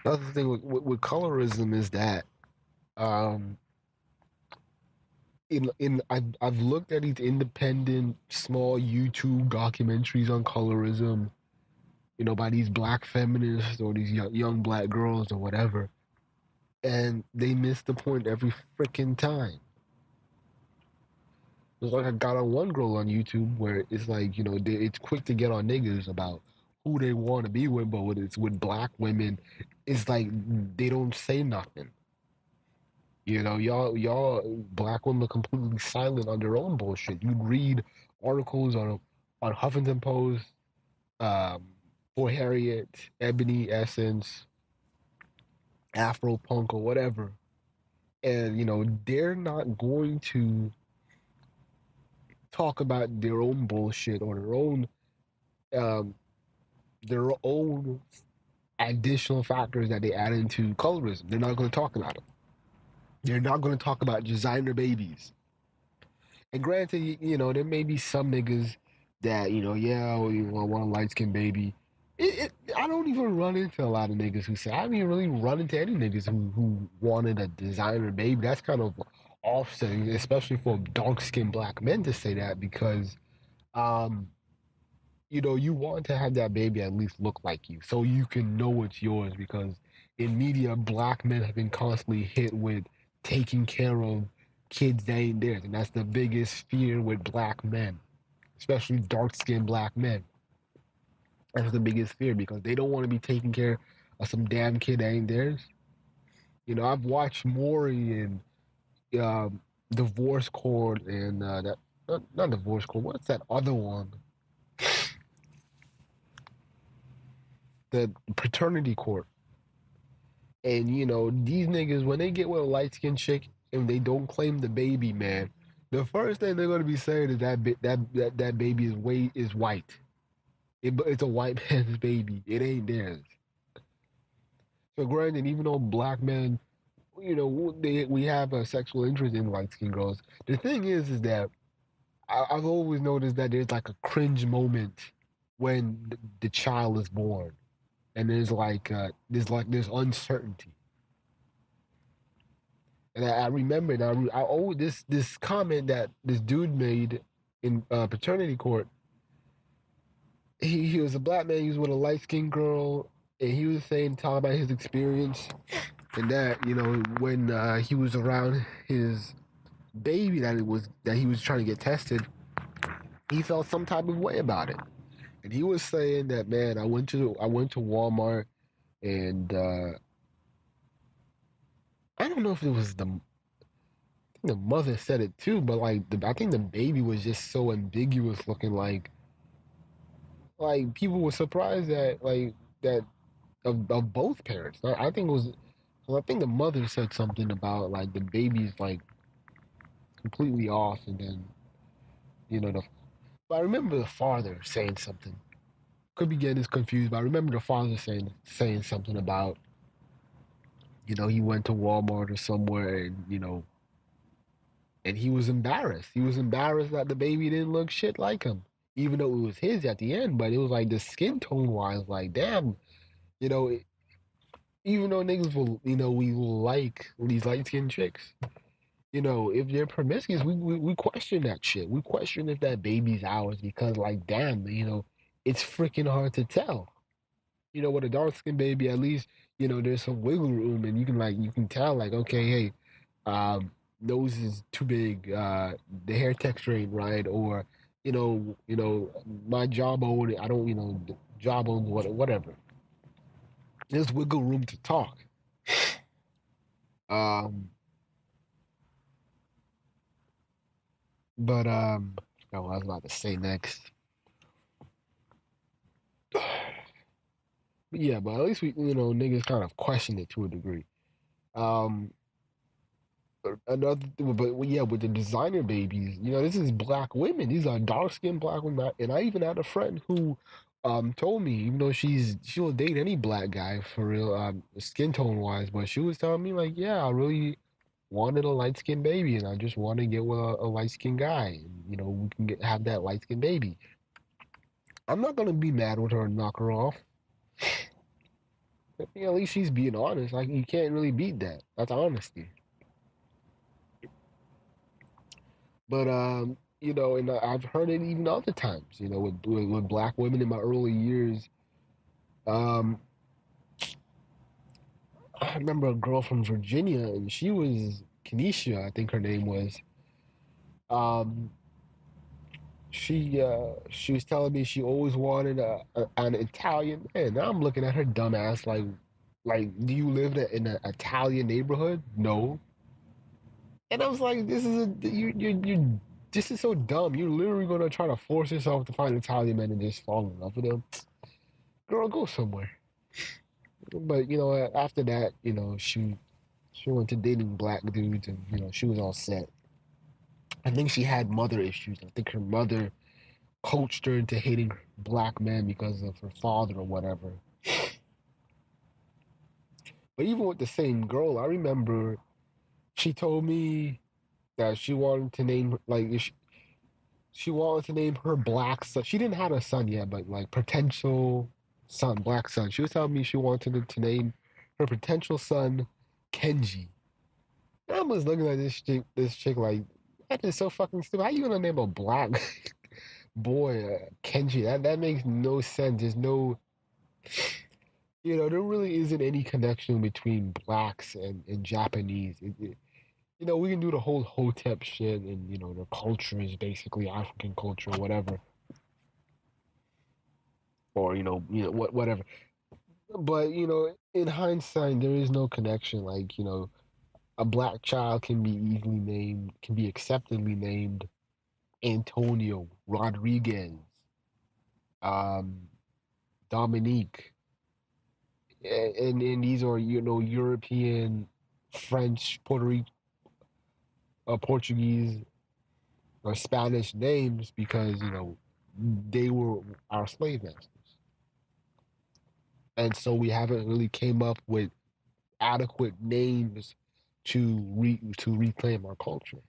That's the thing with colorism is that um, I've looked at these independent small YouTube documentaries on colorism, by these black feminists or these young black girls or whatever, and they miss the point every freaking time. It's like I got on one girl on YouTube where it's like, it's quick to get on niggas about who they want to be with, but when it's with black women, it's like they don't say nothing. Y'all black women are completely silent on their own bullshit. You read articles on Huffington Post, um, for Harriet, Ebony, Essence, Afro Punk, or whatever, and they're not going to talk about their own bullshit or um, their own additional factors that they add into colorism. They're not going to talk about them. They're not going to talk about designer babies. And granted, there may be some niggas that, yeah, want a light skinned baby. I don't even run into a lot of niggas who say, I don't even really run into any niggas who wanted a designer baby. That's kind of offsetting, especially for dark skinned black men to say that because, um, you want to have that baby at least look like you so you can know it's yours because in media, black men have been constantly hit with taking care of kids that ain't theirs. And that's the biggest fear with black men, especially dark skinned black men. That's the biggest fear because they don't want to be taking care of some damn kid that ain't theirs. I've watched Maury and Divorce Court and that, not Divorce Court, what's that other one? The Paternity Court. And these niggas when they get with a light skinned chick and they don't claim the baby, man, the first thing they're gonna be saying is that baby is white. It's a white man's baby. It ain't theirs. So granted, even though black men, we have a sexual interest in light skinned girls. The thing is that I've always noticed that there's like a cringe moment when the child is born, and there's uncertainty. And I remember, and I owe this comment that this dude made in paternity court. He was a black man. He was with a light skinned girl, and he was talking about his experience, and that when he was around his baby that he was trying to get tested, he felt some type of way about it, and he was saying that, man, I went to Walmart, and I don't know if it was the mother said it too, but like I think the baby was just so ambiguous looking, like people were surprised that that of both parents. I think it was, well, I think the mother said something about like the baby's like completely off, and then the. But I remember the father saying something. Could be getting this confused, but I remember the father saying something about he went to Walmart or somewhere, and and he was embarrassed. He was embarrassed that the baby didn't look shit like him, even though it was his at the end. But it was like the skin tone wise, like damn, you know, even though niggas will, we will like these light skinned chicks. If they're promiscuous, we question that shit. We question if that baby's ours because, like, damn, it's freaking hard to tell. With a dark skinned baby, at least, there's some wiggle room, and you can tell, like, okay, hey, nose is too big, the hair texture ain't right, or my jawbone, I don't, the jawbone, whatever. There's wiggle room to talk. Um, but I was about to say next. Yeah, but at least we, niggas kind of question it to a degree. Um, but yeah, with the designer babies, this is black women. These are dark skinned black women, and I even had a friend who, told me, even though she'll date any black guy for real, skin tone wise, but she was telling me like, yeah, I really wanted a light skinned baby, and I just want to get with a light skinned guy, and we can have that light skinned baby. I'm not gonna be mad with her and knock her off. At least he's being honest. Like you can't really beat that. That's honesty. But and I've heard it even other times. With black women in my early years. Um, I remember a girl from Virginia, and she was Kenesha, I think her name was. Um, she was telling me she always wanted an Italian man. Now I'm looking at her dumb ass like, do you live in an Italian neighborhood? No. And I was like, this is a you this is so dumb. You're literally gonna try to force yourself to find an Italian man and just fall in love with him. Girl, go somewhere. But after that, she went to dating black dudes, and she was all set. I think she had mother issues. I think her mother coached her into hating black men because of her father or whatever. But even with the same girl, I remember she told me that she wanted to name she wanted to name her black son. She didn't have a son yet, but like potential son, black son. She was telling me she wanted to name her potential son Kenji. And I was looking at this chick like that is so fucking stupid. How you gonna name a black boy Kenji? That makes no sense. There's no, there really isn't any connection between blacks and Japanese. We can do the whole Hotep shit, and their culture is basically African culture, or whatever, or whatever. But in hindsight, there is no connection. Like a black child can be easily named, can be acceptably named Antonio Rodriguez, um, Dominique, and these are European, French, Puerto Rican, Portuguese, or Spanish names because they were our slave masters, and so we haven't really came up with adequate names to reclaim our culture.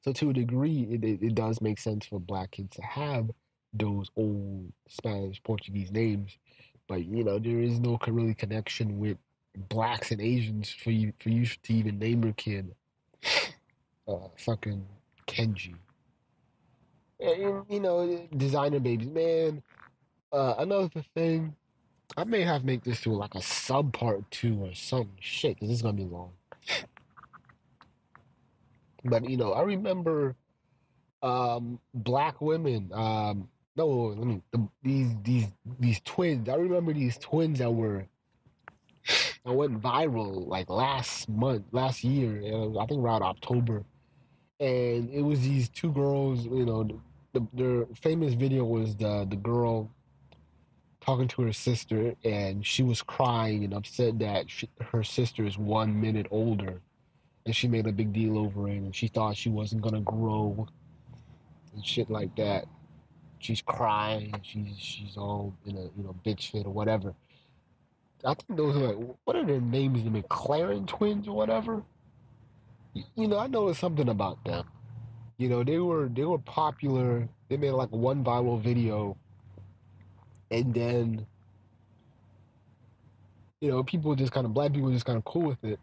So to a degree, it does make sense for black kids to have those old Spanish Portuguese names, but there is no really connection with blacks and Asians for you to even name your kid fucking Kenji. And, designer babies, man. Another thing, I may have to make this to like a sub part two or some shit because this is gonna be long. But I remember black women. No, let me these twins. I remember these twins that went viral like last year. I think around October, and it was these two girls. Their famous video was the girl talking to her sister, and she was crying and upset that her sister is 1 minute older, and she made a big deal over it, and she thought she wasn't gonna grow and shit like that. She's crying, she's all in a bitch fit or whatever. I think those are like, what are their names? The McLaren twins or whatever. I noticed something about them. They were popular. They made like one viral video, and then people just kind of black people just kind of cool with it.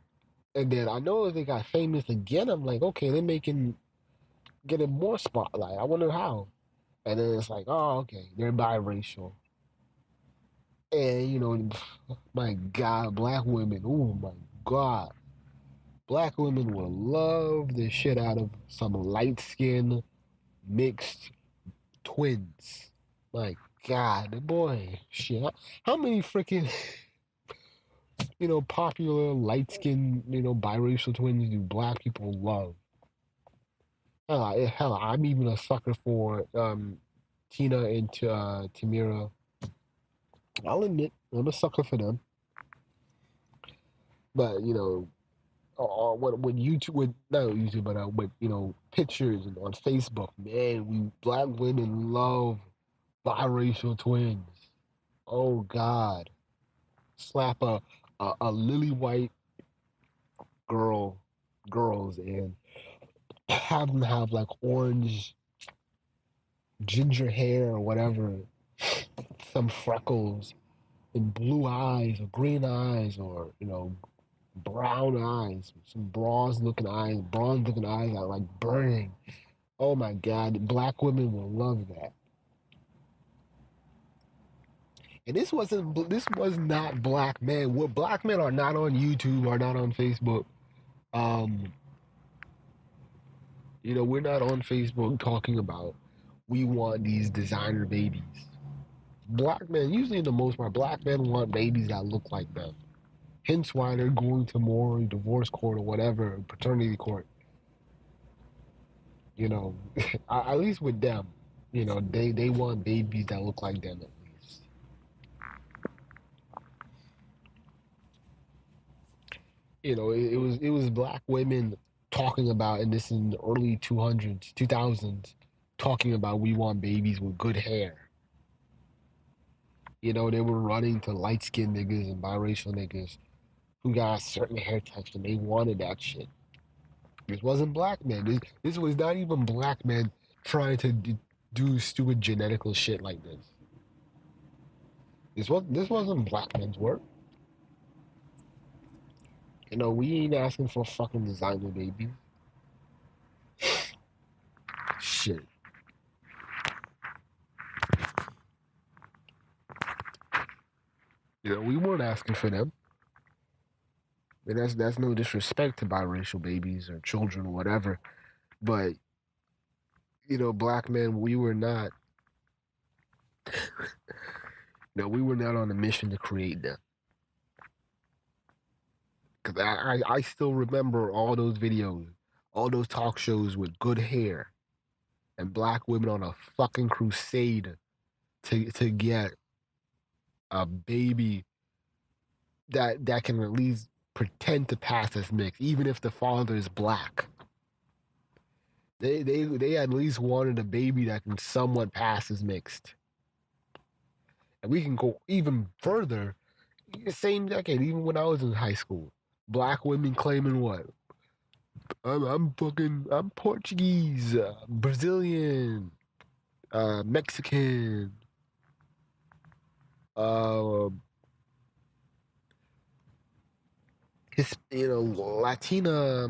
And then I know they got famous again. I'm like, okay, they're getting more spotlight. I wonder how. And then it's like, oh, okay, they're biracial. And my God, black women. Oh my God, black women will love the shit out of some light skinned mixed twins. My God, boy, shit. How many freaking popular light skinned biracial twins do black people love? Hell, I'm even a sucker for Tina and Tamira. I'll admit, I'm a sucker for them. But when YouTube, with not YouTube, but with pictures and on Facebook, man, we black women love biracial twins. Oh God, slap a lily white girl, girls, and have them have like orange ginger hair or whatever, some freckles, fucking blue eyes or green eyes or brown eyes, some bronze looking eyes that are like burning. Oh my god, black women will love that. And this was not black men. What black men are not on YouTube, are not on Facebook. Um, we're not on Facebook talking about we want these designer babies. Black men, usually in the most part, black men want babies that look like them. Hence why they're going to more divorce court or whatever, paternity court. You know, at least with them, they want babies that look like them at least. It was black women talking about, and this in the early 200s, 2000s, talking about we want babies with good hair. They were running to light skinned niggas and biracial niggas who got a certain hair texture. They wanted that shit. This wasn't black men. This was not even black men trying to do stupid genetical shit like this. This wasn't black men's work. We ain't asking for fucking designer babies. Shit. We weren't asking for them. And that's no disrespect to biracial babies or children or whatever. But, black men, we were not we were not on a mission to create them. Because I still remember all those videos, all those talk shows with good hair and black women on a fucking crusade to get a baby that can at least pretend to pass as mixed, even if the father is black. They at least wanted a baby that can somewhat pass as mixed. And we can go even further. Same decade, even when I was in high school, black women claiming what? I'm Portuguese, Brazilian, Mexican, uh, Latina,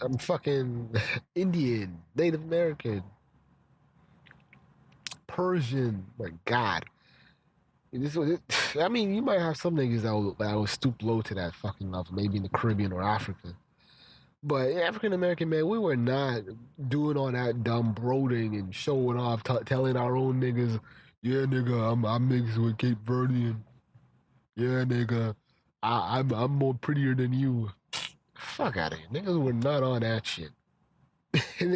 I'm fucking Indian, Native American, Persian. My God, this was. I mean, you might have some niggas that will stoop low to that fucking level, maybe in the Caribbean or Africa. But African American man, we were not doing all that dumb brooding and showing off, telling our own niggas, yeah, nigga, I'm mixed with Cape Verdean. Yeah, nigga, I'm more prettier than you. Fuck out of here, niggas were not on that shit. And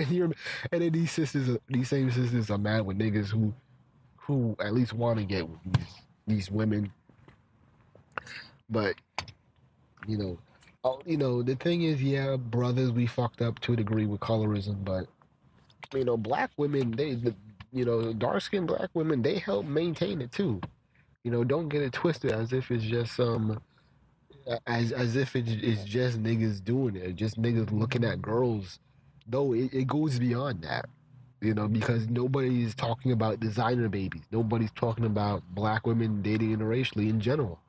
then these same sisters are mad with niggas who at least want to get with these women. But the thing is, yeah, brothers, we fucked up to a degree with colorism, but black women, dark skinned black women, they help maintain it too. Don't get it twisted as if it's just as if it's just niggas doing it, just niggas looking at girls. No, it goes beyond that. Because nobody's talking about designer babies. Nobody's talking about black women dating interracially in general.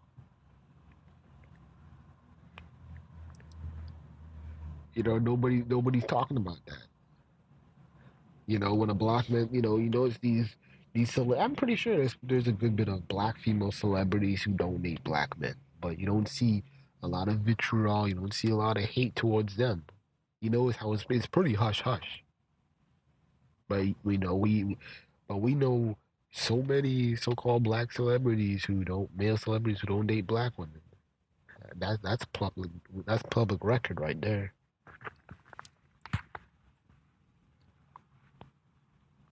Nobody's talking about that. When a black man, it's I'm pretty sure there's a good bit of black female celebrities who don't date black men, but you don't see a lot of vitriol. You don't see a lot of hate towards them. It's pretty hush hush. But we know so many so-called black celebrities male celebrities who don't date black women. That's public record right there.